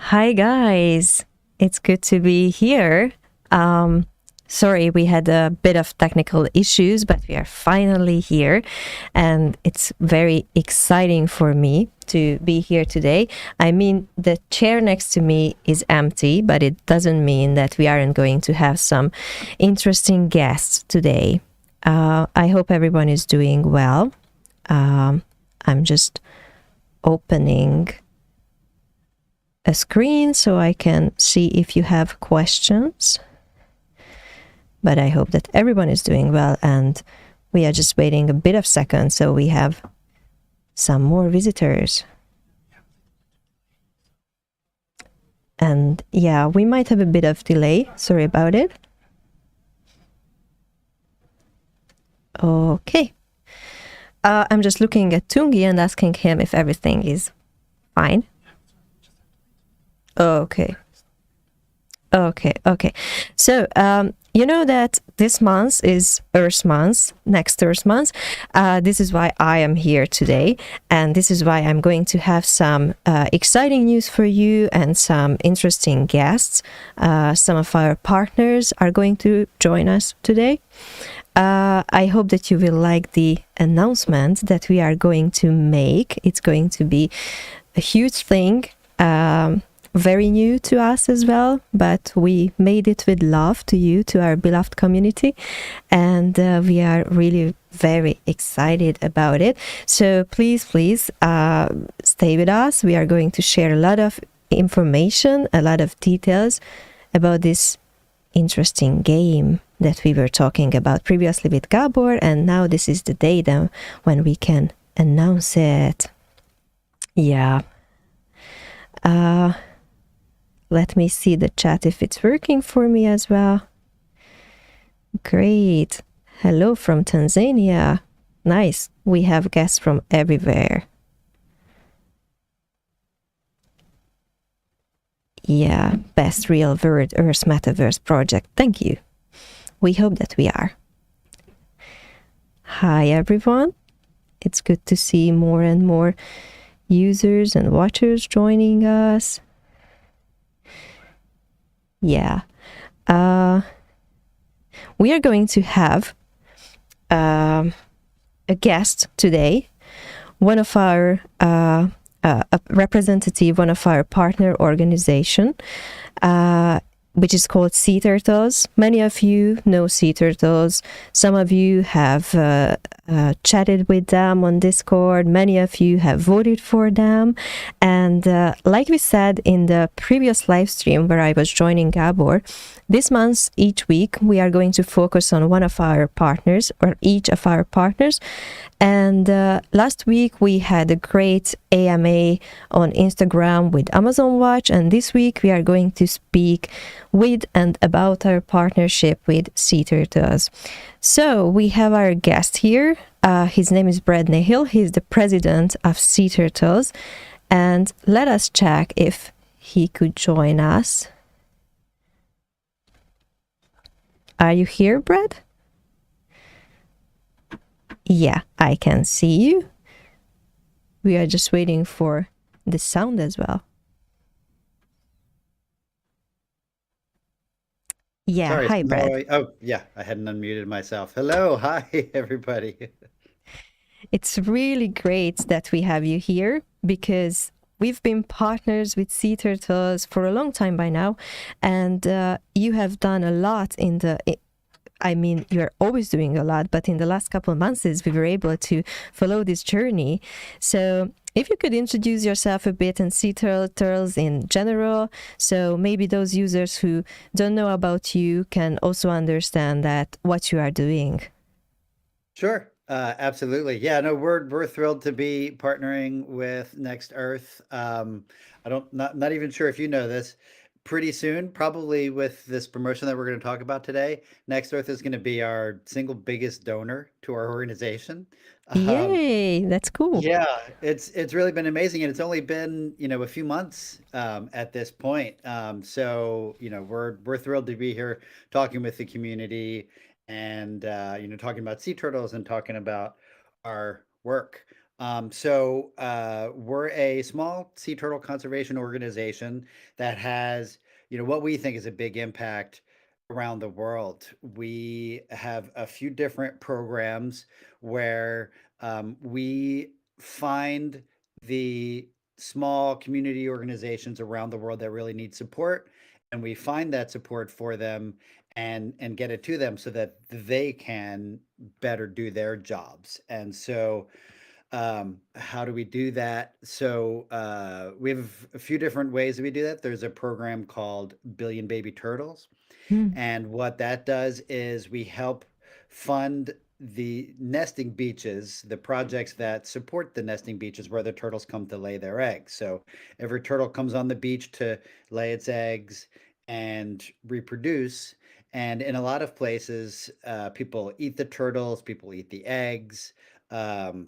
Hi guys, it's good to be here. Sorry, we had a bit of technical issues, but we are finally here, and it's very exciting for me to be here today. I mean, the chair next to me is empty, but it doesn't mean that we aren't going to have some interesting guests today. I hope everyone is doing well. I'm just opening a screen so I can see if you have questions. But I hope that everyone is doing well, and we are just waiting a bit of seconds so we have some more visitors. And yeah, we might have a bit of delay. Sorry about it. Okay. I'm just looking at Tungi and asking him if everything is fine. Okay. So, you know that this month is Earth Month, next Earth Month. This is why I am here today. And this is why I'm going to have some exciting news for you and some interesting guests. Some of our partners are going to join us today. I hope that you will like the announcement that we are going to make. It's going to be a huge thing. Very new to us as well, but we made it with love to you, to our beloved community, and we are really very excited about it. So please stay with us. We are going to share a lot of information, a lot of details about this interesting game that we were talking about previously with Gabor, and now this is the day then when we can announce it. Yeah. Let me see the chat if it's working for me as well. Great. Hello from Tanzania. Nice. We have guests from everywhere. Yeah, best real world Earth Metaverse project. Thank you. We hope that we are. Hi everyone. It's good to see more and more users and watchers joining us. Yeah. We are going to have a guest today, one of our a representative, one of our partner organization, which is called Sea Turtles. Many of you know Sea Turtles. Some of you have chatted with them on Discord. Many of you have voted for them. And like we said in the previous live stream where I was joining Gabor, this month, each week, we are going to focus on one of our partners or each of our partners. And last week we had a great AMA on Instagram with Amazon Watch. And this week we are going to speak with and about our partnership with Sea Turtles. So we have our guest here. His name is Brad Nahill. He's the president of Sea Turtles. And let us check if he could join us. Are you here, Brad? Yeah, I can see you. We are just waiting for the sound as well. Yeah, Sorry, hi, Brad. oh yeah, I hadn't unmuted myself. Hello, hi everybody. It's really great that we have you here because we've been partners with Sea Turtles for a long time by now, and you have done a lot I mean, you're always doing a lot, but in the last couple of months, we were able to follow this journey. So, if you could introduce yourself a bit and Sea Turtles in general, so maybe those users who don't know about you can also understand that what you are doing. Sure, absolutely. Yeah, no, we're thrilled to be partnering with Next Earth. I don't not even sure if you know this. Pretty soon, probably with this promotion that we're going to talk about today, Next Earth is going to be our single biggest donor to our organization. Um, Yay, that's cool. Yeah, it's really been amazing, and it's only been, a few months at this point. So, we're thrilled to be here talking with the community and talking about sea turtles and talking about our work. We're a small sea turtle conservation organization that has, what we think is a big impact around the world. We have a few different programs where we find the small community organizations around the world that really need support, and we find that support for them and get it to them so that they can better do their jobs. And so how do we do that? We have a few different ways that we do that. There's a program called Billion Baby Turtles, Mm. and what that does is we help fund the nesting beaches, the projects that support the nesting beaches where the turtles come to lay their eggs. So every turtle comes on the beach to lay its eggs and reproduce. And in a lot of places, people eat the turtles, people eat the eggs,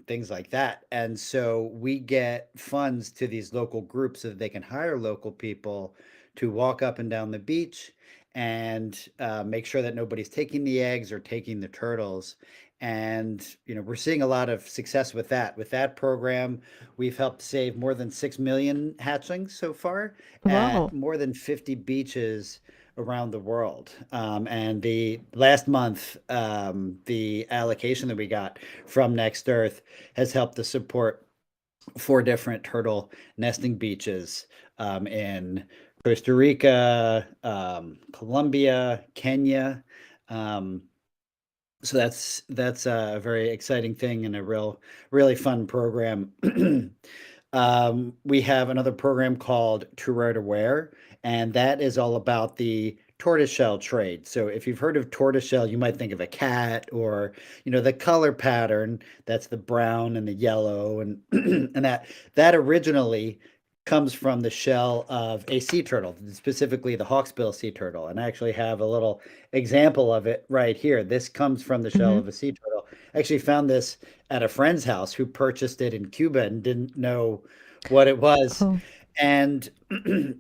things like that. And so we get funds to these local groups so that they can hire local people to walk up and down the beach and make sure that nobody's taking the eggs or taking the turtles. And we're seeing a lot of success with that. With that program, we've helped save more than 6 million hatchlings so far at Wow. more than 50 beaches around the world. And the last month, the allocation that we got from Next Earth has helped to support four different turtle nesting beaches in Costa Rica, Colombia, Kenya. Um, so that's a very exciting thing and a really fun program. We have another program called To Rare to Wear, and that is all about the tortoiseshell trade. So if you've heard of tortoiseshell, you might think of a cat or, the color pattern. That's the brown and the yellow, and and that originally comes from the shell of a sea turtle, specifically the hawksbill sea turtle. And I actually have a little example of it right here. This comes from the shell Hmm. of a sea turtle. I actually found this at a friend's house who purchased it in Cuba and didn't know what it was. Oh, And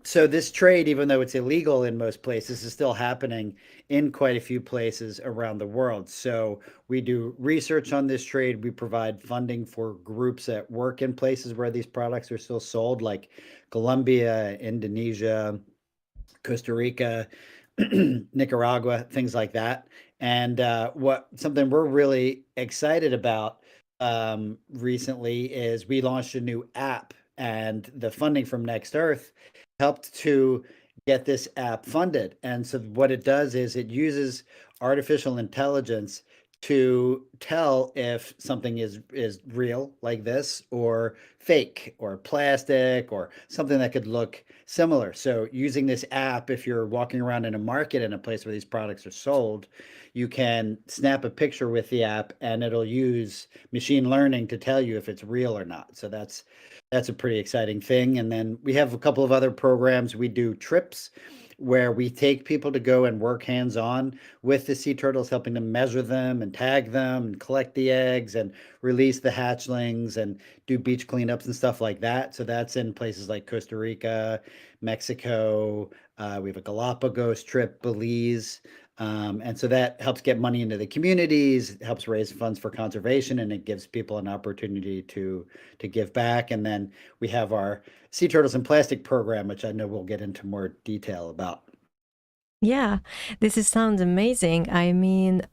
so this trade, even though it's illegal in most places, is still happening in quite a few places around the world. So we do research on this trade. We provide funding for groups that work in places where these products are still sold, like Colombia, Indonesia, Costa Rica, Nicaragua, things like that. And what something we're really excited about recently is we launched a new app, and the funding from Next Earth helped to get this app funded. And so what it does is it uses artificial intelligence to tell if something is real like this or fake or plastic or something that could look similar. So using this app, if you're walking around in a market in a place where these products are sold, you can snap a picture with the app and it'll use machine learning to tell you if it's real or not. So that's a pretty exciting thing. And then we have a couple of other programs. We do trips where we take people to go and work hands-on with the sea turtles, helping to measure them and tag them and collect the eggs and release the hatchlings and do beach cleanups and stuff like that. So that's in places like Costa Rica, Mexico. We have a Galapagos trip, Belize. And so that helps get money into the communities, helps raise funds for conservation, and it gives people an opportunity to give back. And then we have our Sea Turtles and Plastic program, which I know we'll get into more detail about. Yeah, sounds amazing. I mean,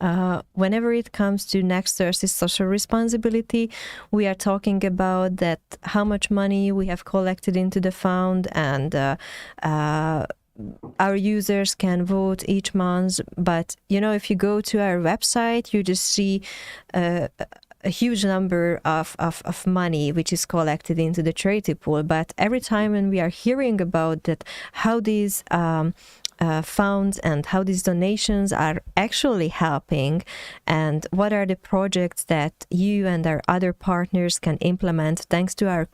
whenever it comes to next versus social responsibility, we are talking about that how much money we have collected into the fund, and uh, our users can vote each month. But if you go to our website, you just see uh, a huge number of money which is collected into the charity pool. But every time when we are hearing about that, how these funds and how these donations are actually helping, and what are the projects that you and our other partners can implement thanks to our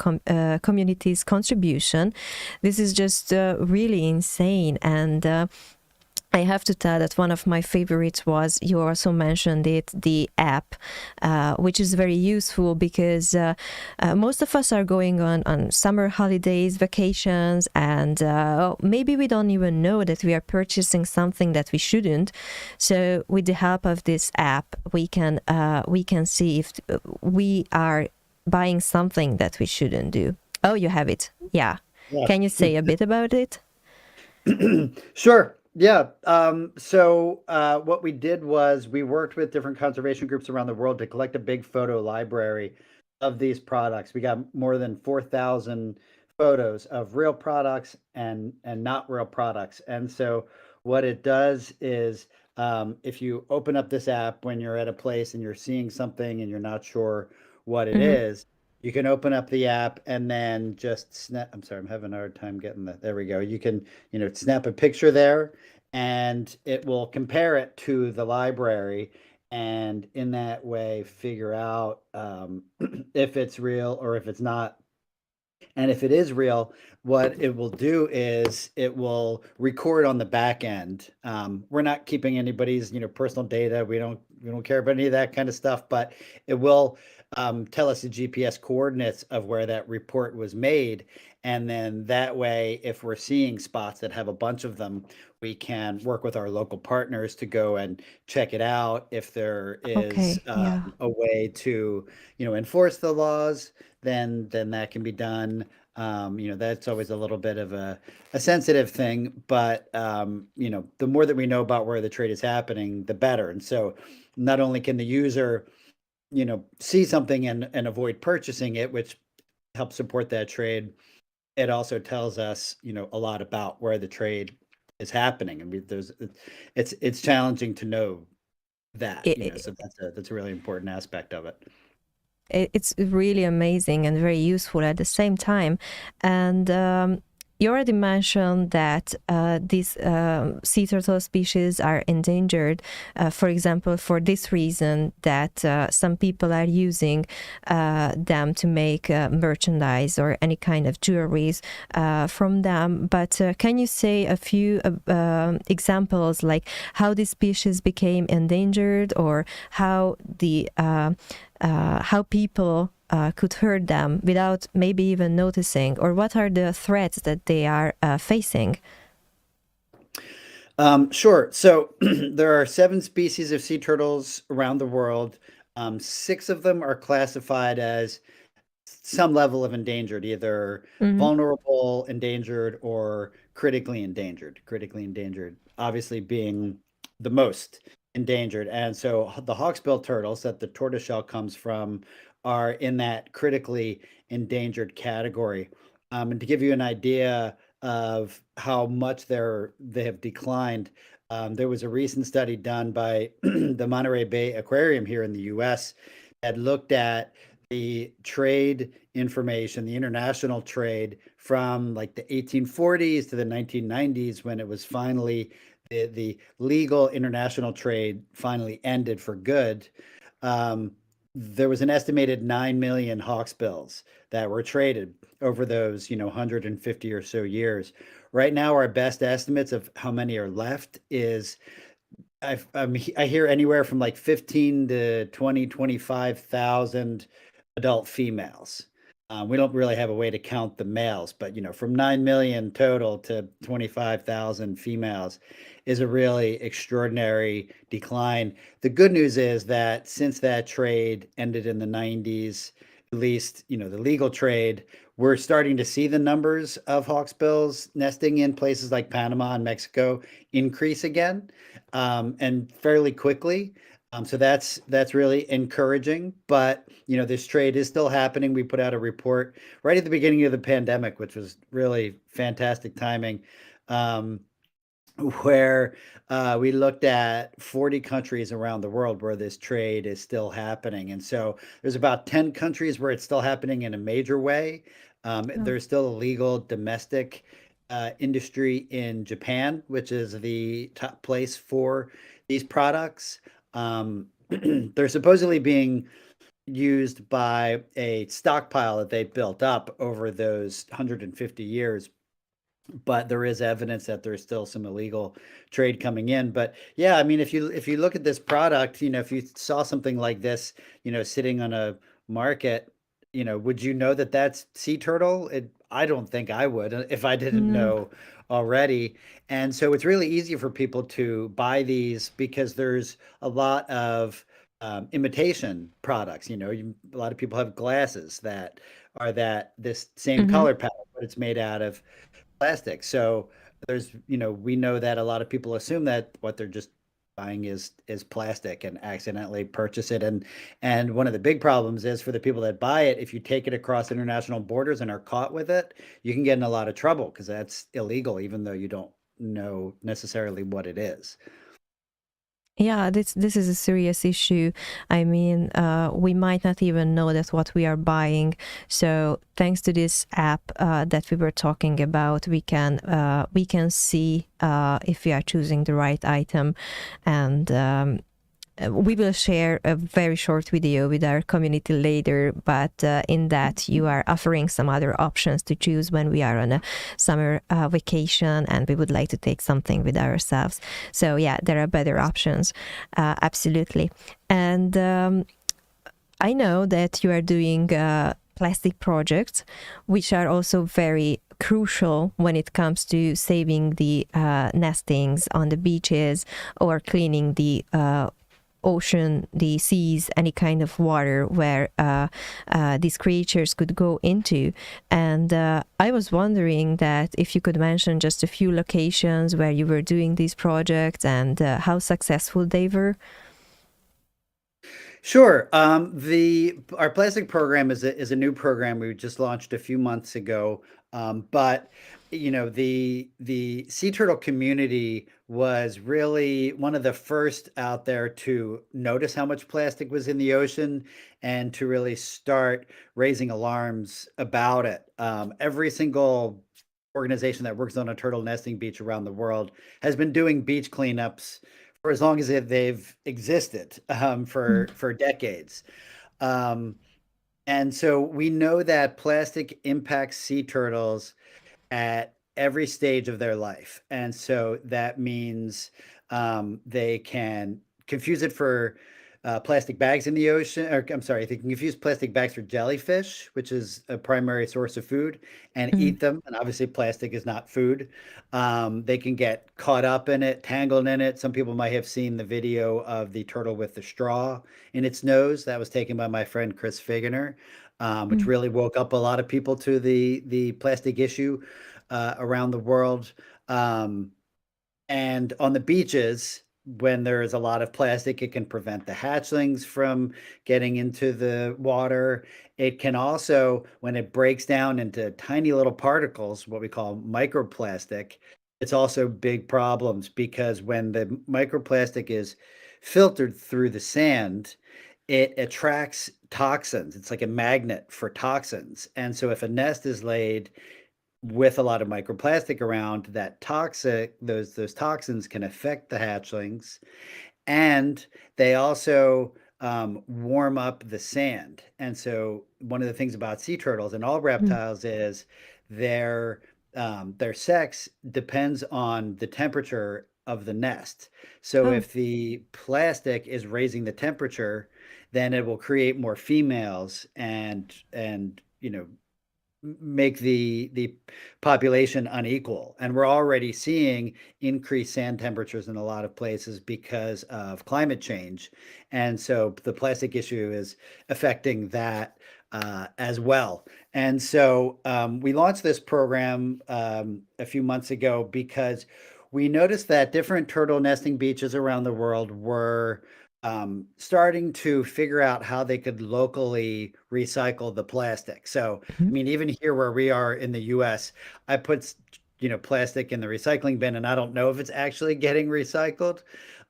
community's contribution, this is just really insane. And I have to tell that one of my favorites was, you also mentioned it, the app, which is very useful because most of us are going on summer holidays, vacations, and maybe we don't even know that we are purchasing something that we shouldn't. So with the help of this app, we can see if we are buying something that we shouldn't do. Oh, you have it. Yeah. Yeah. Can you say a bit about it? Sure. Yeah. What we did was we worked with different conservation groups around the world to collect a big photo library of these products. We got more than 4,000 photos of real products and not real products. And so what it does is, if you open up this app when you're at a place and you're seeing something and you're not sure what it Mm-hmm. is, you can open up the app and then just snap. I'm sorry, I'm having a hard time getting that. There we go. You can, snap a picture there and it will compare it to the library, and in that way figure out if it's real or if it's not. And if it is real, what it will do is it will record on the back end. We're not keeping anybody's, personal data. We don't care about any of that kind of stuff, but it will tell us the GPS coordinates of where that report was made. And then that way, if we're seeing spots that have a bunch of them, we can work with our local partners to go and check it out. If there is Okay. Yeah. a way to, enforce the laws, then that can be done. That's always a little bit of a sensitive thing, but the more that we know about where the trade is happening, the better. And so not only can the user, see something and avoid purchasing it, which helps support that trade, it also tells us, a lot about where the trade is happening. And it's challenging to know that, so that's a really important aspect of it. It's really amazing and very useful at the same time. And you already mentioned that these sea turtle species are endangered, for example, for this reason that some people are using them to make merchandise or any kind of jewelries from them. But can you say a few examples, like how this species became endangered, or how how people could hurt them without maybe even noticing, or what are the threats that they are facing? Sure. So there are 7 species of sea turtles around the world. 6 of them are classified as some level of endangered, either Mm-hmm. vulnerable, endangered, or critically endangered. Critically endangered, obviously being the most endangered. And so the hawksbill turtles that the tortoiseshell comes from are in that critically endangered category. And to give you an idea of how much they have declined, there was a recent study done by the Monterey Bay Aquarium here in the U.S. that looked at the trade information, the international trade from like the 1840s to the 1990s, when it was finally the legal international trade finally ended for good. There was an estimated 9 million hawksbills that were traded over those, 150 or so years. Right now, our best estimates of how many are left is I hear anywhere from like 15 to 20, 25,000 adult females. We don't really have a way to count the males, but from 9 million total to 25,000 females is a really extraordinary decline. The good news is that since that trade ended in the 90s, at least, the legal trade, we're starting to see the numbers of hawksbills nesting in places like Panama and Mexico increase again, and fairly quickly. So that's really encouraging. But this trade is still happening. We put out a report right at the beginning of the pandemic, which was really fantastic timing. Um, where we looked at 40 countries around the world where this trade is still happening. And so there's about 10 countries where it's still happening in a major way. Oh. There's still a legal domestic industry in Japan, which is the top place for these products. They're supposedly being used by a stockpile that they built up over those 150 years, but there is evidence that there's still some illegal trade coming in. But yeah, I mean, if you look at this product, if you saw something like this, sitting on a market, would you know that that's sea turtle? I don't think I would if I didn't No. know already. And so it's really easy for people to buy these because there's a lot of imitation products. A lot of people have glasses that are this same Mm-hmm. color palette, but it's made out of plastic. So we know that a lot of people assume that what they're just buying is plastic and accidentally purchase it. And one of the big problems is for the people that buy it, if you take it across international borders and are caught with it, you can get in a lot of trouble because that's illegal, even though you don't know necessarily what it is. Yeah, this is a serious issue. I mean, we might not even know that what we are buying. So thanks to this app that we were talking about, we can see if we are choosing the right item, and we will share a very short video with our community later, but in that you are offering some other options to choose when we are on a summer vacation and we would like to take something with ourselves. So yeah, there are better options, absolutely. And I know that you are doing plastic projects, which are also very crucial when it comes to saving the nestings on the beaches or cleaning the ocean, the seas, any kind of water where these creatures could go into. And I was wondering that if you could mention just a few locations where you were doing these projects and how successful they were. Sure. Our plastic program is a new program we just launched a few months ago. But the sea turtle community was really one of the first out there to notice how much plastic was in the ocean and to really start raising alarms about it. Every single organization that works on a turtle nesting beach around the world has been doing beach cleanups for as long as they've existed, Mm. for decades. Um, and so we know that plastic impacts sea turtles at every stage of their life. And so that means they can confuse it for plastic bags in the ocean, or I'm sorry, they can confuse plastic bags for jellyfish, which is a primary source of food, and Mm. eat them. And obviously, plastic is not food. They can get caught up in it, tangled in it. Some people might have seen the video of the turtle with the straw in its nose. That was taken by my friend Chris Figgener, which Mm. really woke up a lot of people to the plastic issue around the world. Um, and on the beaches, when there is a lot of plastic, it can prevent the hatchlings from getting into the water. It can also, when it breaks down into tiny little particles, what we call microplastic, it's also big problems because when the microplastic is filtered through the sand, it attracts toxins. It's like a magnet for toxins. And so if a nest is laid with a lot of microplastic around, that toxic those toxins can affect the hatchlings, and they also warm up the sand. And so one of the things about sea turtles and all Mm. reptiles is their their sex depends on the temperature of the nest. So Oh. if the plastic is raising the temperature, then it will create more females and make the population unequal. And we're already seeing increased sand temperatures in a lot of places because of climate change. And so the plastic issue is affecting that. as well. And so we launched this program a few months ago because we noticed that different turtle nesting beaches around the world were starting to figure out how they could locally recycle the plastic. So, I Mhm. mean, even here where we are in the US, I put, plastic in the recycling bin and I don't know if it's actually getting recycled.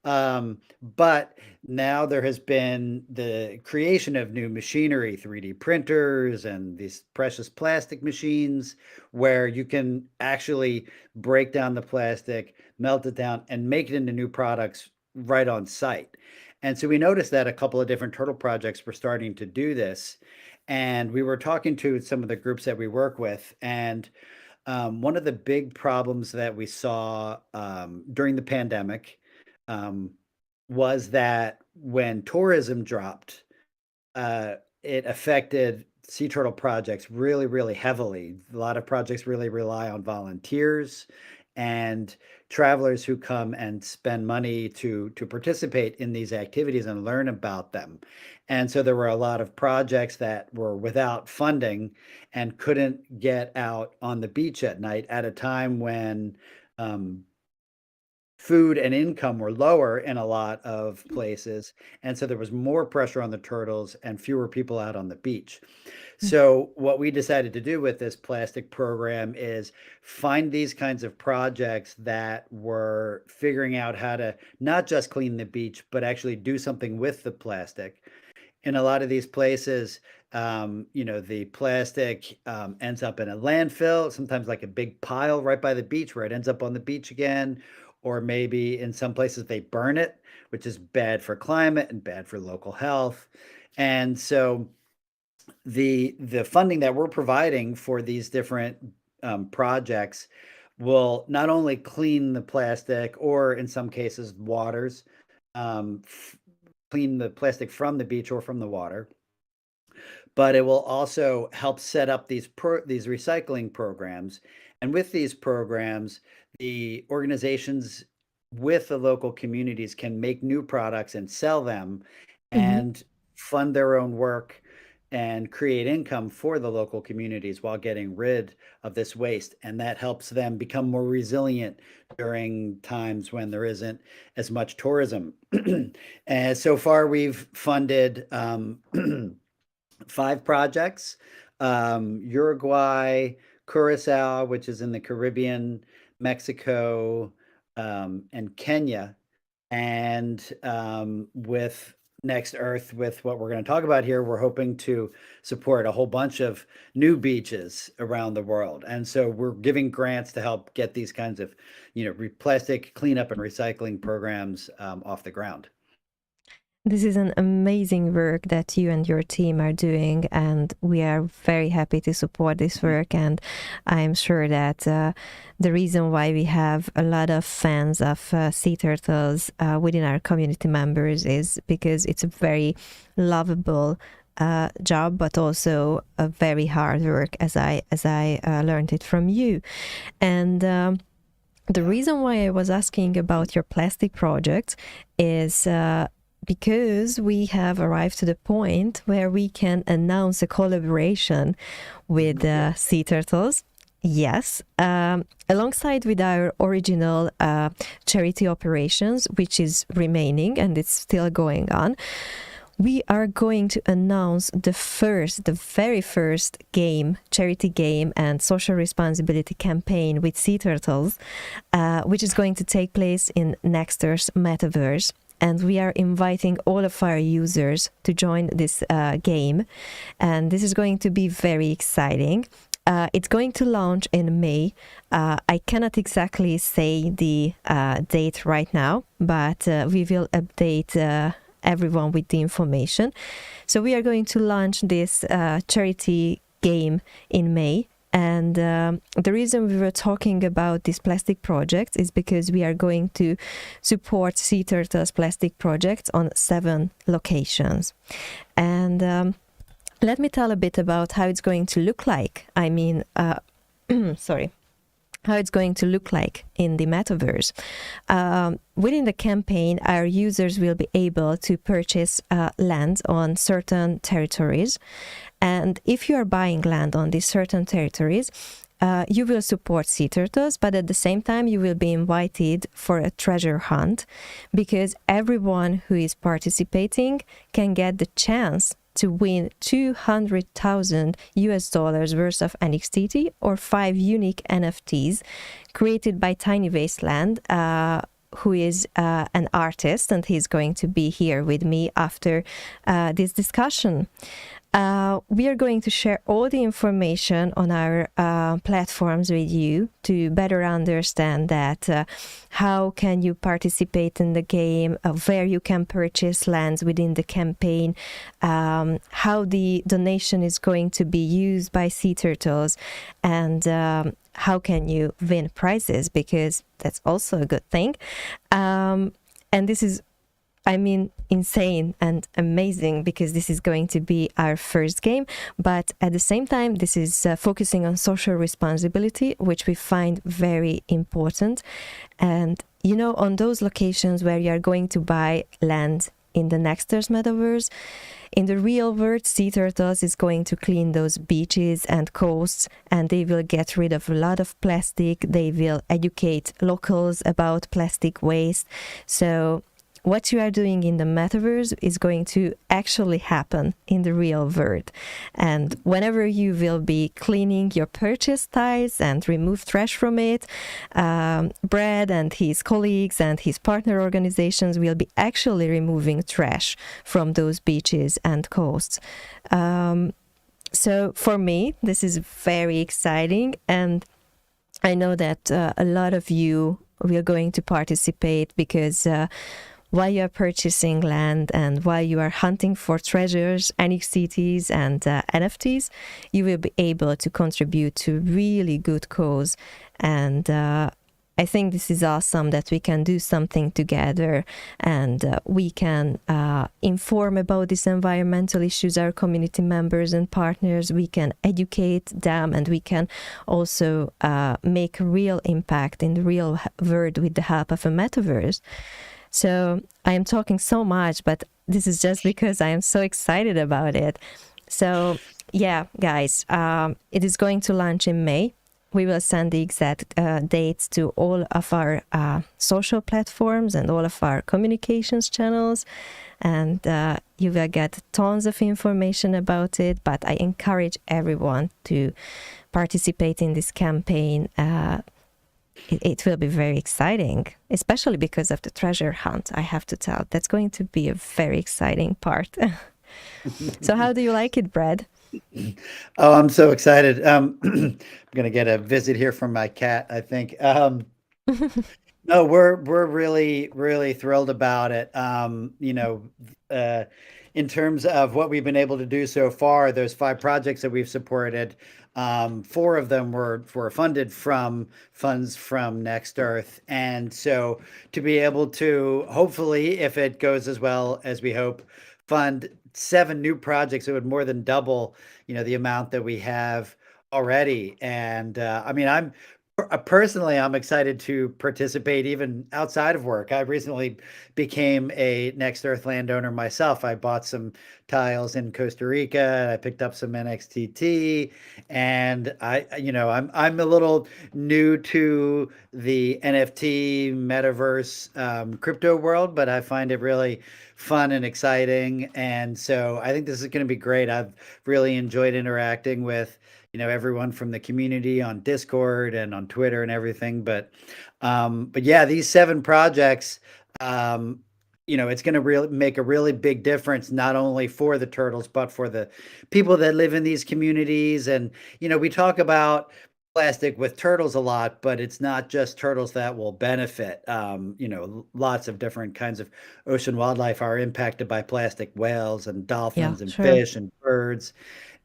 But now there has been the creation of new machinery, 3D printers, and these precious plastic machines where you can actually break down the plastic, melt it down, and make it into new products right on site. And so we noticed that a couple of different turtle projects were starting to do this. And we were talking to some of the groups that we work with, and one of the big problems that we saw during the pandemic um, was that when tourism dropped, uh, it affected sea turtle projects really, really heavily. A lot of projects really rely on volunteers and travelers who come and spend money to participate in these activities and learn about them. And so there were a lot of projects that were without funding and couldn't get out on the beach at night at a time when um, food and income were lower in a lot of places, and so there was more pressure on the turtles and fewer people out on the beach. So what we decided to do with this plastic program is find these kinds of projects that were figuring out how to not just clean the beach, but actually do something with the plastic. In a lot of these places, the plastic ends up in a landfill, sometimes like a big pile right by the beach where it ends up on the beach again. Or maybe in some places they burn it, which is bad for climate and bad for local health. And so the funding that we're providing for these different projects will not only clean the plastic or in some cases waters, um, f- clean the plastic from the beach or from the water, but it will also help set up these recycling programs. And with these programs, the organizations with the local communities can make new products and sell them Mhm. and fund their own work and create income for the local communities while getting rid of this waste. And that helps them become more resilient during times when there isn't as much tourism. And so far, we've funded 5 projects, Uruguay, Curacao, which is in the Caribbean, Mexico, and Kenya. And with Next Earth, with what we're going to talk about here, we're hoping to support a whole bunch of new beaches around the world. And so we're giving grants to help get these kinds of, plastic cleanup and recycling programs off the ground. This is an amazing work that you and your team are doing, and we are very happy to support this work. And I'm sure that the reason why we have a lot of fans of sea turtles within our community members is because it's a very lovable job, but also a very hard work, as I learned it from you. And the reason why I was asking about your plastic project is because we have arrived to the point where we can announce a collaboration with sea turtles. Yes, alongside with our original charity operations, which is remaining and it's still going on, we are going to announce the very first game, charity game and social responsibility campaign with sea turtles, which is going to take place in Next Earth's metaverse. And we are inviting all of our users to join this game. And this is going to be very exciting. It's going to launch in May. I cannot exactly say the date right now, but we will update everyone with the information. So we are going to launch this charity game in May. And the reason we were talking about this plastic project is because we are going to support Sea Turtles plastic projects on 7 locations. And let me tell a bit about how it's going to look like. I mean, sorry. how it's going to look like in the metaverse. Within the campaign, our users will be able to purchase land on certain territories. And if you are buying land on these certain territories, you will support sea turtles, but at the same time, you will be invited for a treasure hunt, because everyone who is participating can get the chance to win 200,000 US dollars worth of NXT or 5 unique NFTs created by Tiny Wasteland, who is an artist, and he's going to be here with me after this discussion. We are going to share all the information on our platforms with you to better understand that how can you participate in the game, where you can purchase lands within the campaign, how the donation is going to be used by sea turtles, and how can you win prizes, because that's also a good thing. And this is, I mean, insane and amazing, because this is going to be our first game. But at the same time, this is focusing on social responsibility, which we find very important. And, you know, on those locations where you are going to buy land in the Nexters metaverse, in the real world, Sea Turtles is going to clean those beaches and coasts, and they will get rid of a lot of plastic. They will educate locals about plastic waste. So what you are doing in the metaverse is going to actually happen in the real world. And whenever you will be cleaning your purchase ties and remove trash from it, Brad and his colleagues and his partner organizations will be actually removing trash from those beaches and coasts. So for me, this is very exciting, and I know that a lot of you are going to participate, because while you are purchasing land and while you are hunting for treasures, NXTs and NFTs, you will be able to contribute to really good cause. And I think this is awesome that we can do something together, and we can inform about these environmental issues, our community members and partners. We can educate them, and we can also make a real impact in the real world with the help of a metaverse. So I am talking so much, but this is just because I am so excited about it. So yeah, guys, it is going to launch in May. We will send the exact dates to all of our social platforms and all of our communications channels, and you will get tons of information about it. But I encourage everyone to participate in this campaign. It will be very exciting, especially because of the treasure hunt, I have to tell. That's going to be a very exciting part. So how do you like it, Brad? Oh, I'm so excited. I'm gonna get a visit here from my cat, I think. No, we're really thrilled about it. Uh, in terms of what we've been able to do so far, those 5 projects that we've supported, 4 of them were funded from funds from Next Earth, and so to be able to, hopefully, if it goes as well as we hope, fund 7 new projects, it would more than double, the amount that we have already. And I mean, personally, I'm excited to participate even outside of work. I recently became a Next Earth landowner myself. I bought some tiles in Costa Rica. I picked up some NXTT, and I'm a little new to the NFT metaverse crypto world, but I find it really fun and exciting. And so I think this is going to be great. I've really enjoyed interacting with everyone from the community on Discord and on Twitter and everything. But yeah, these 7 projects, it's going to really make a really big difference, not only for the turtles, but for the people that live in these communities. And, we talk about plastic with turtles a lot, but it's not just turtles that will benefit. Lots of different kinds of ocean wildlife are impacted by plastic: whales and Yeah, dolphins and sure. fish and birds.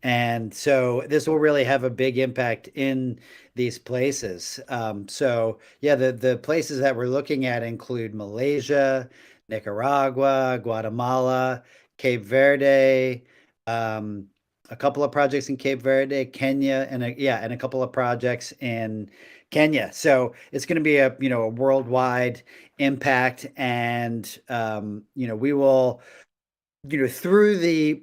And so this will really have a big impact in these places. So yeah, the places that we're looking at include Malaysia, Nicaragua, Guatemala, Cape Verde, um, a couple of projects in Cape Verde, Kenya, and a couple of projects in Kenya. So it's going to be a a worldwide impact, and we will through the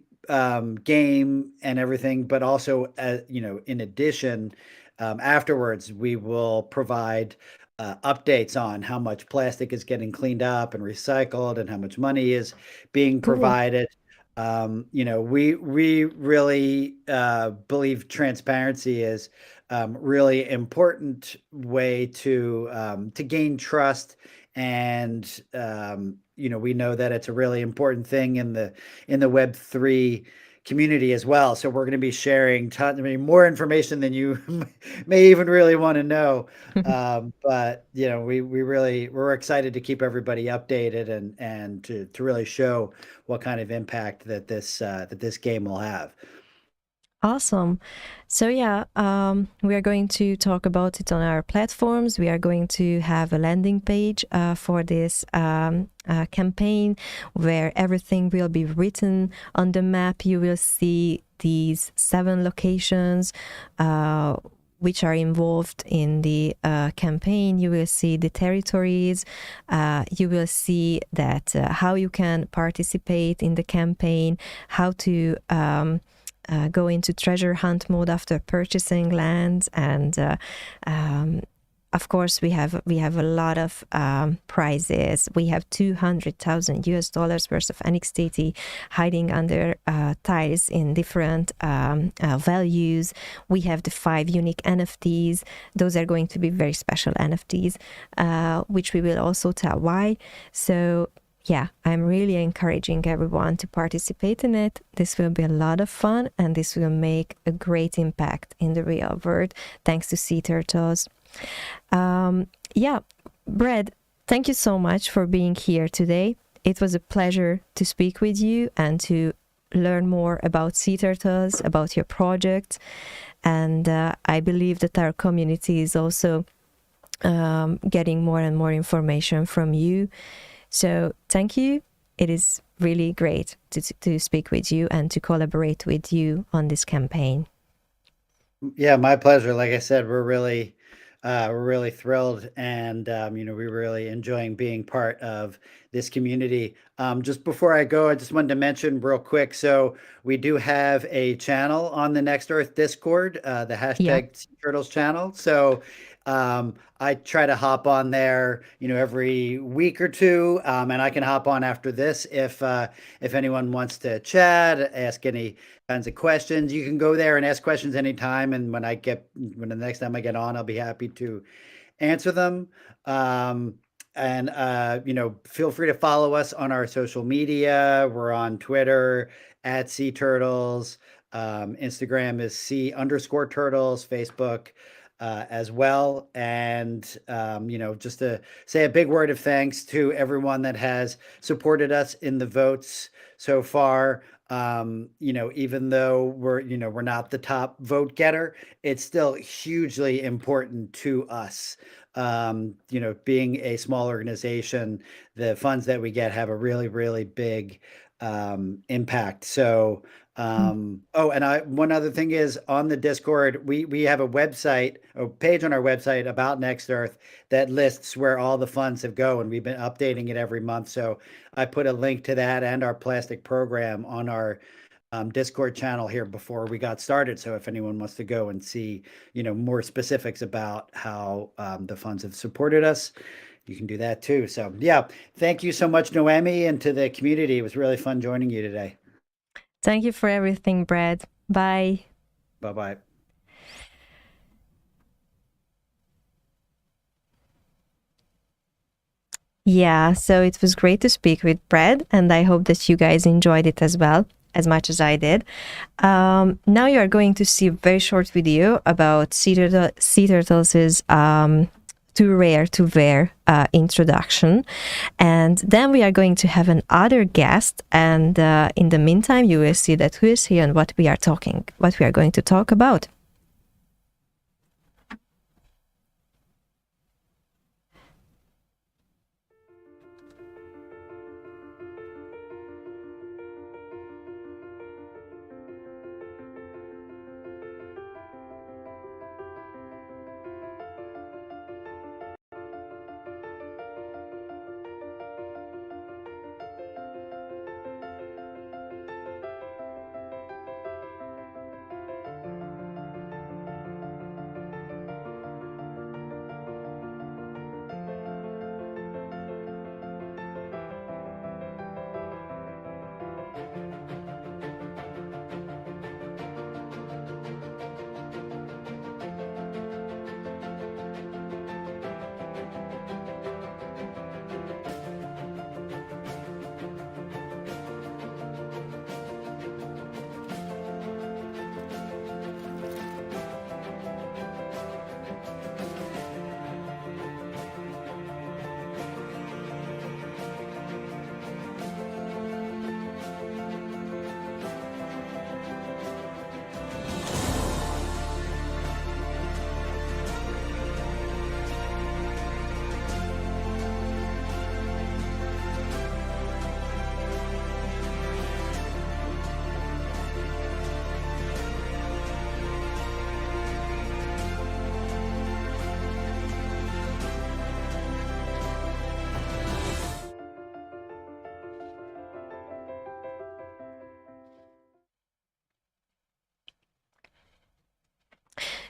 game and everything, but also in addition, afterwards we will provide updates on how much plastic is getting cleaned up and recycled, and how much money is being Cool. provided. We really believe transparency is really important way to gain trust, and we know that it's a really important thing in the Web3 community as well. So we're going to be sharing I mean, more information than you may even really want to know. But we're excited to keep everybody updated, and to really show what kind of impact that this game will have. Awesome. So yeah, we are going to talk about it on our platforms. We are going to have a landing page for this campaign where everything will be written on the map. You will see these 7 locations which are involved in the campaign. You will see the territories. You will see that how you can participate in the campaign, how to go into treasure hunt mode after purchasing lands, and of course we have a lot of prizes. We have 200,000 US dollars worth of NXT hiding under tiles in different values. We have the 5 unique NFTs. Those are going to be very special NFTs, which we will also tell why. So yeah, I'm really encouraging everyone to participate in it. This will be a lot of fun, and this will make a great impact in the real world, thanks to Sea Turtles. Yeah, Brad, thank you so much for being here today. It was a pleasure to speak with you and to learn more about Sea Turtles, about your project. And I believe that our community is also getting more and more information from you. So thank you. It is really great to speak with you and to collaborate with you on this campaign. Yeah, my pleasure. Like I said, we're really thrilled, and we're really enjoying being part of this community. Just before I go, I just wanted to mention real quick. So we do have a channel on the Next Earth Discord, the Yeah. hashtag Sea Turtles channel. So I try to hop on there, every week or two, and I can hop on after this if anyone wants to chat, ask any kinds of questions. You can go there and ask questions anytime, and when the next time I get on, I'll be happy to answer them. And feel free to follow us on our social media. We're on Twitter at Sea Turtles. Instagram is C_turtles. Facebook as well. And just to say a big word of thanks to everyone that has supported us in the votes so far. Even though we're not the top vote getter, it's still hugely important to us. Being a small organization, the funds that we get have a really, really big impact. So, one other thing is, on the Discord, we have a page on our website about Next Earth that lists where all the funds have go, and we've been updating it every month. So I put a link to that and our plastic program on our Discord channel here before we got started. So if anyone wants to go and see, more specifics about how the funds have supported us, you can do that too. So yeah, thank you so much, Noemi, and to the community. It was really fun joining you today. Thank you for everything, Brad. Bye. Bye bye. Yeah, so it was great to speak with Brad, and I hope that you guys enjoyed it as well, as much as I did. Now you are going to see a very short video about Sea Turtles' Too Rare to Wear introduction. And then we are going to have another guest. And in the meantime, you will see that who is here and what we are going to talk about.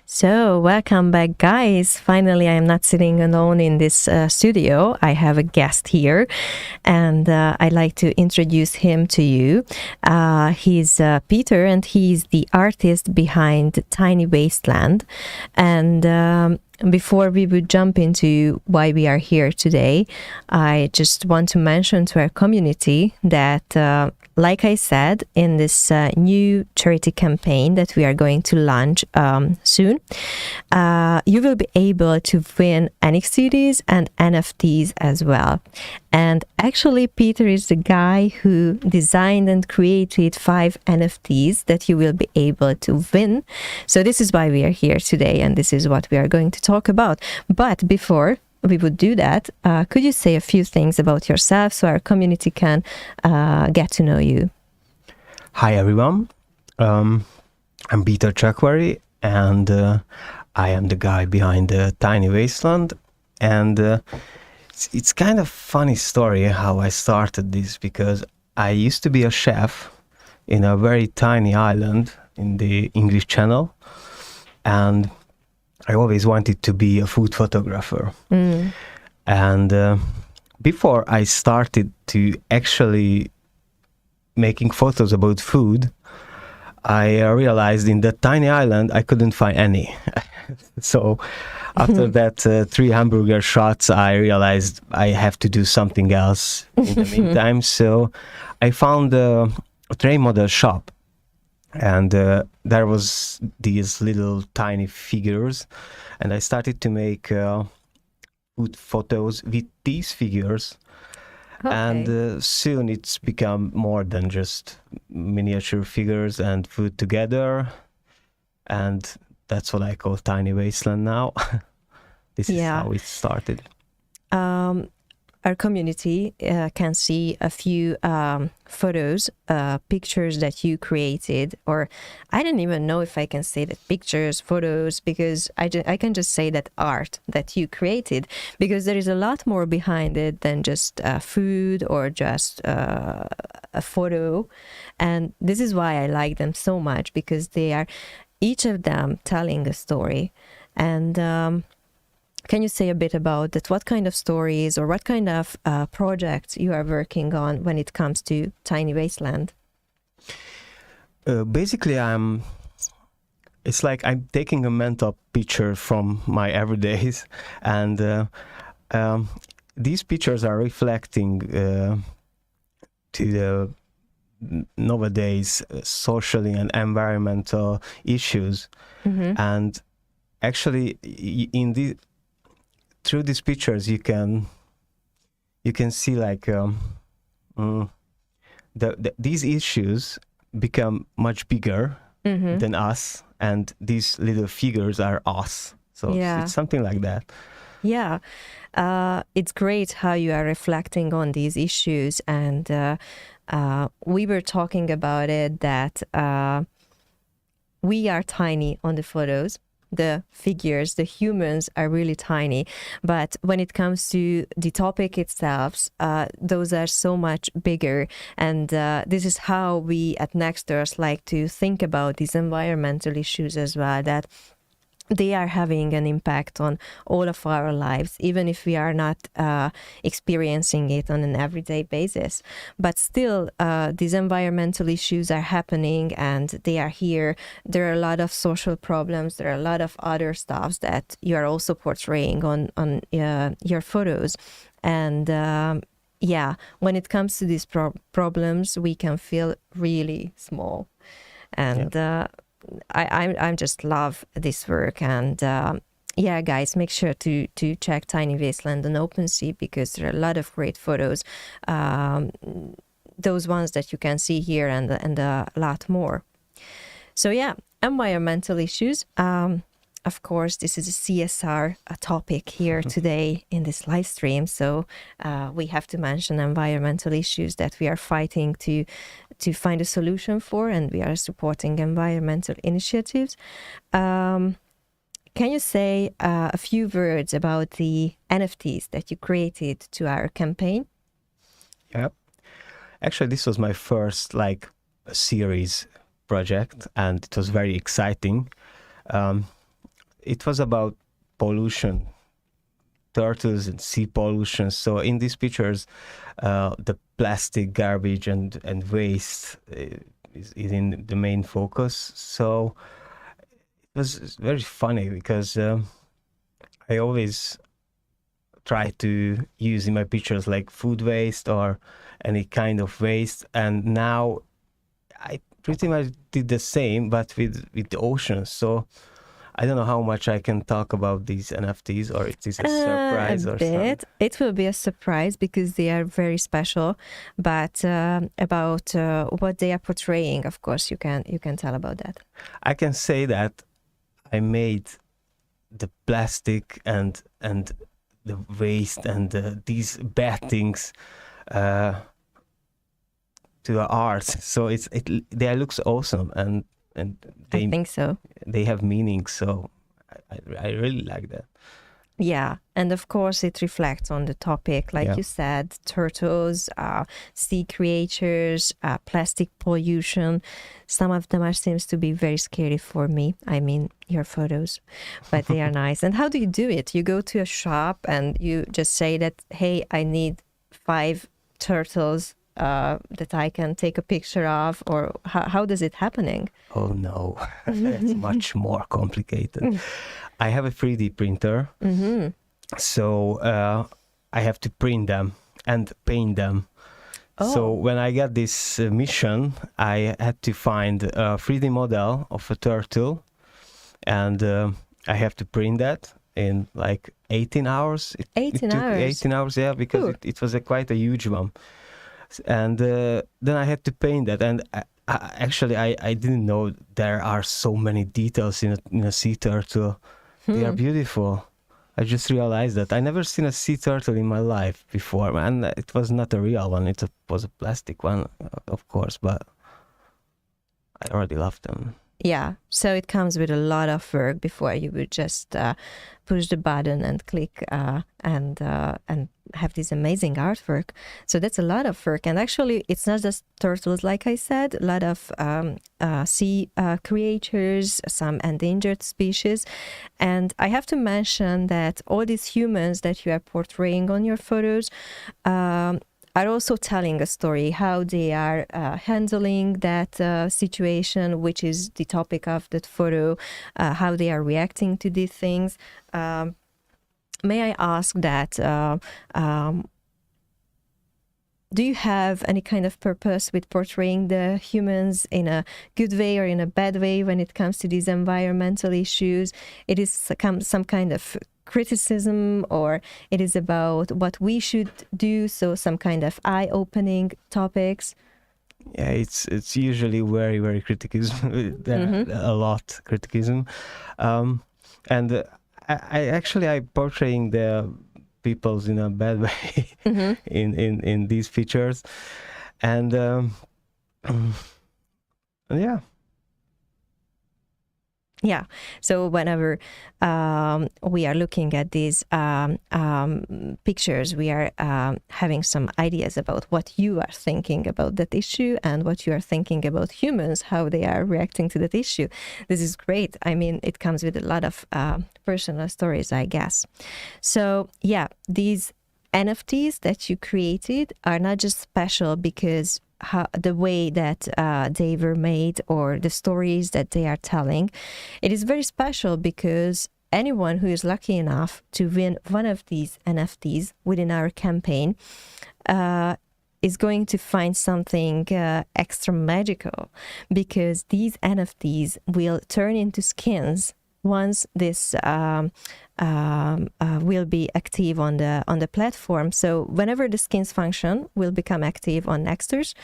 So, welcome back, guys. Finally, I am not sitting alone in this studio. I have a guest here, and I'd like to introduce him to you. He's Peter, and he's the artist behind Tiny Wasteland. And before we would jump into why we are here today, I just want to mention to our community that, like I said, in this new charity campaign that we are going to launch soon, you will be able to win NFTs and NFTs as well. And actually, Peter is the guy who designed and created 5 NFTs that you will be able to win. So this is why we are here today, and this is what we are going to talk about. But before we would do that, could you say a few things about yourself so our community can get to know you? Hi, everyone. I'm Peter Chakwari, and I am the guy behind Tiny Wasteland. And it's kind of funny story how I started this, because I used to be a chef in a very tiny island in the English Channel, and I always wanted to be a food photographer. And before I started to actually making photos about food, I realized in that tiny island I couldn't find any. So after that 3 hamburger shots, I realized I have to do something else in the meantime. So I found a tray model shop, and there was these little tiny figures, and I started to make food photos with these figures. Okay. And soon it's become more than just miniature figures and food together. And that's what I call Tiny Wasteland now. This is how it started. Our community can see a few photos, pictures that you created, or I don't even know if I can say that pictures, photos, because I can just say that art that you created, because there is a lot more behind it than just food or just a photo. And this is why I like them so much, because they are each of them telling a story. And can you say a bit about that? What kind of stories or what kind of projects you are working on when it comes to Tiny Wasteland? Basically, it's like I'm taking a mental picture from my everydays, and these pictures are reflecting to the nowadays socially and environmental issues. And actually, through these pictures, you can see like these issues become much bigger than us, and these little figures are us. So it's something like that. Yeah, it's great how you are reflecting on these issues, and we were talking about it that we are tiny on the photos. The figures, the humans are really tiny, but when it comes to the topic itself, those are so much bigger. And this is how we at Nexters like to think about these environmental issues as well, that they are having an impact on all of our lives, even if we are not experiencing it on an everyday basis. But still, these environmental issues are happening, and they are here. There are a lot of social problems. There are a lot of other stuff that you are also portraying on your photos. And when it comes to these problems, we can feel really small. And I just love this work, and guys, make sure to check Tiny Wasteland on OpenSea, because there are a lot of great photos, those ones that you can see here, and a lot more. So environmental issues. Of course, this is a CSR topic here today in this live stream. So we have to mention environmental issues that we are fighting to find a solution for, and we are supporting environmental initiatives. Can you say a few words about the NFTs that you created to our campaign? Yeah. Actually, this was my first series project, and it was very exciting. it was about pollution, turtles and sea pollution. So in these pictures, the plastic garbage and waste is in the main focus. So it was very funny because I always try to use in my pictures like food waste or any kind of waste, and now I pretty much did the same, but with the oceans. So I don't know how much I can talk about these NFTs, or it is a surprise a or bit. something. It will be a surprise because they are very special. But about what they are portraying, of course, you can tell about that. I can say that I made the plastic and the waste and these bad things to the art. So they looks awesome, and I they think so. they have meaning. So I really like that. Yeah, and of course it reflects on the topic, like Yeah. you said, turtles, sea creatures, plastic pollution. Some of them seems to be very scary for me. I mean, your photos, but they are nice. And how do you do it? You go to a shop and you just say that, hey, I need 5 turtles that I can take a picture of, or how does it happening? Oh no, it's much more complicated. I have a 3D printer, so I have to print them and paint them. So Oh. when I got this mission, I had to find a 3D model of a turtle, and I have to print that in like 18 hours. It 18 took hours? 18 hours, yeah, because Ooh. it was quite a huge one. And then I had to paint that, and I didn't know there are so many details in a sea turtle. They are beautiful. I just realized that I never seen a sea turtle in my life before, and it was not a real one. It was a plastic one, of course, but I already loved them. Yeah, so it comes with a lot of work before you would just push the button and click and have this amazing artwork. So that's a lot of work, and actually, it's not just turtles, like I said. A lot of sea creatures, some endangered species, and I have to mention that all these humans that you are portraying on your photos. Are also telling a story, how they are handling that situation, which is the topic of that photo, how they are reacting to these things. May I ask that, do you have any kind of purpose with portraying the humans in a good way or in a bad way when it comes to these environmental issues? It is some kind of criticism, or it is about what we should do, so some kind of eye-opening topics? Yeah, it's usually very criticism. There are a lot criticism, and I portraying the peoples in a bad way in these pictures, and yeah. Yeah. So whenever we are looking at these pictures, we are having some ideas about what you are thinking about that issue and what you are thinking about humans, how they are reacting to that issue. This is great. I mean, it comes with a lot of personal stories, I guess. So yeah, these NFTs that you created are not just special because the way that they were made or the stories that they are telling. It is very special because anyone who is lucky enough to win one of these NFTs within our campaign is going to find something extra magical, because these NFTs will turn into skins once this will be active on the platform. So whenever the skins function will become active on Nexters,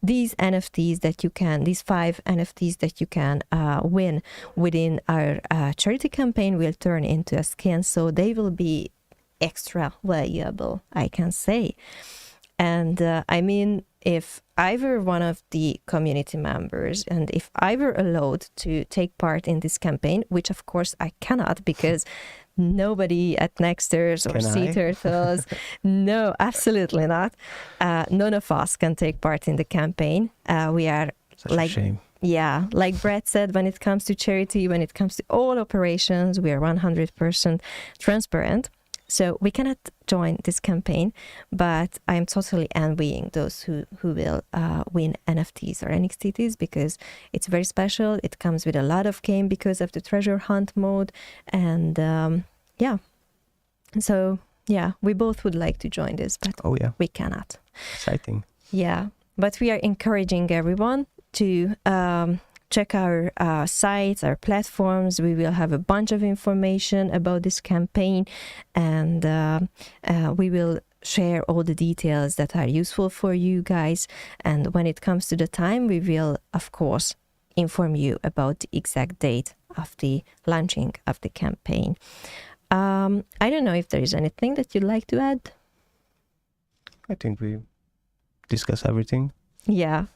these NFTs that you can, these 5 NFTs that you can win within our charity campaign will turn into a skin. So they will be extra valuable, I can say. And I mean, if I were one of the community members and if I were allowed to take part in this campaign, which of course I cannot because nobody at Nexters or Sea Turtles, no, absolutely not. None of us can take part in the campaign. We are Such a shame. Yeah, like Brett said, when it comes to charity, when it comes to all operations, we are 100% transparent. So we cannot join this campaign, but I am totally envying those who will win NFTs or NXTs, because it's very special. It comes with a lot of game because of the treasure hunt mode. And yeah, so yeah, we both would like to join this, but we cannot. Exciting. Yeah, but we are encouraging everyone to check our sites, our platforms. We will have a bunch of information about this campaign, and we will share all the details that are useful for you guys. And when it comes to the time, we will, of course, inform you about the exact date of the launching of the campaign. I don't know if there is anything that you'd like to add. I think we discuss everything. Yeah.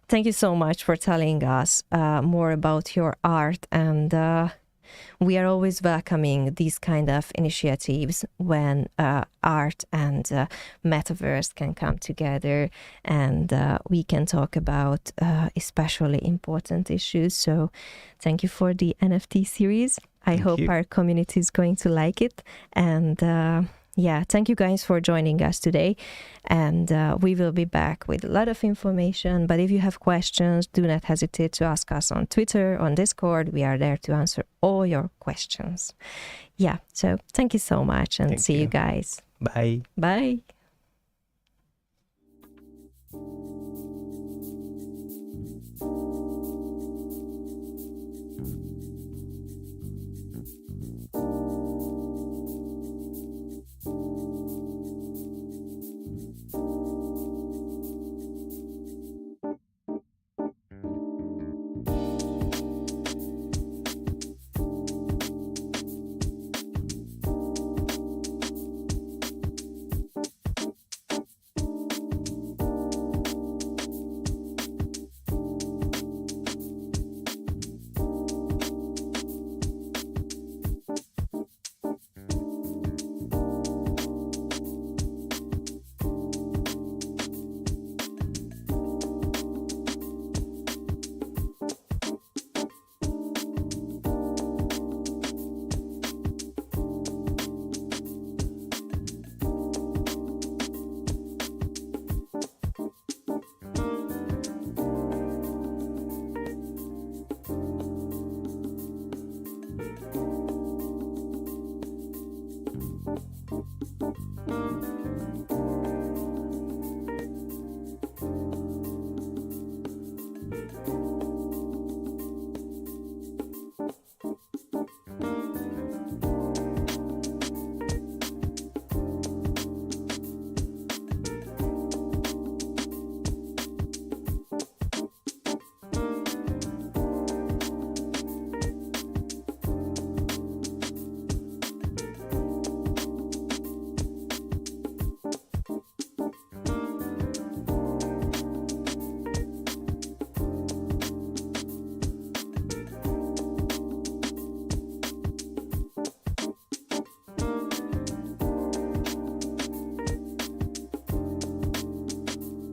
Thank you so much for telling us more about your art, and we are always welcoming these kind of initiatives when art and metaverse can come together, and we can talk about especially important issues. So thank you for the NFT series. I hope our community is going to like it, and yeah, thank you guys for joining us today, and we will be back with a lot of information. But if you have questions, do not hesitate to ask us on Twitter, on Discord. We are there to answer all your questions. Yeah, so thank you so much, and see you guys. Bye. Bye.